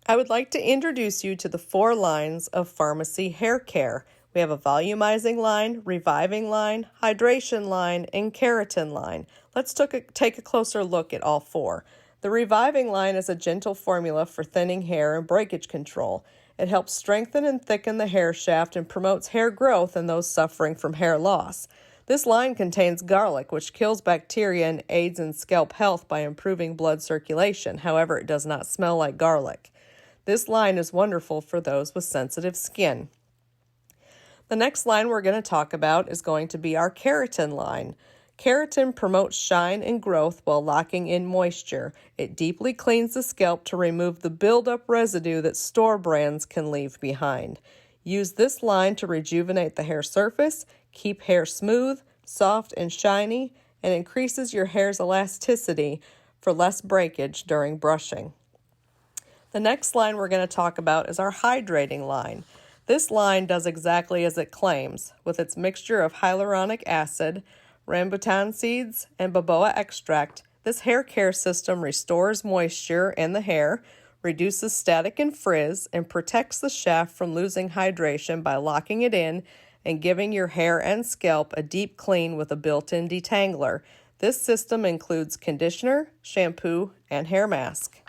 I would like to introduce you to the 4 lines of Farmasi hair care. We have a volumizing line, reviving line, hydration line, and keratin line. Let's take a closer look at all 4. The reviving line is a gentle formula for thinning hair and breakage control. It helps strengthen and thicken the hair shaft and promotes hair growth in those suffering from hair loss. This line contains garlic, which kills bacteria and aids in scalp health by improving blood circulation. However, it does not smell like garlic. This line is wonderful for those with sensitive skin. The next line we're going to talk about is going to be our keratin line. Keratin promotes shine and growth while locking in moisture. It deeply cleans the scalp to remove the buildup residue that store brands can leave behind. Use this line to rejuvenate the hair surface, keep hair smooth, soft, and shiny, and increases your hair's elasticity for less breakage during brushing. The next line we're going to talk about is our hydrating line. This line does exactly as it claims. With its mixture of hyaluronic acid, rambutan seeds, and baboa extract, this hair care system restores moisture in the hair, reduces static and frizz, and protects the shaft from losing hydration by locking it in and giving your hair and scalp a deep clean with a built-in detangler. This system includes conditioner, shampoo, and hair mask.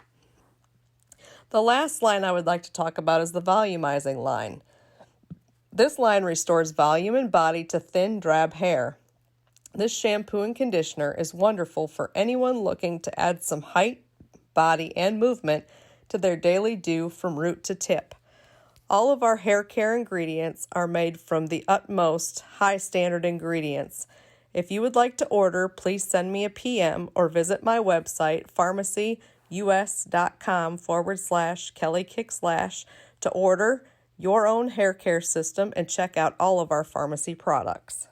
The last line I would like to talk about is the volumizing line. This line restores volume and body to thin, drab hair. This shampoo and conditioner is wonderful for anyone looking to add some height, body, and movement to their daily do from root to tip. All of our hair care ingredients are made from the utmost high standard ingredients. If you would like to order, please send me a PM or visit my website, farmacyus.com/Kelly/, to order your own hair care system and check out all of our Farmasi products.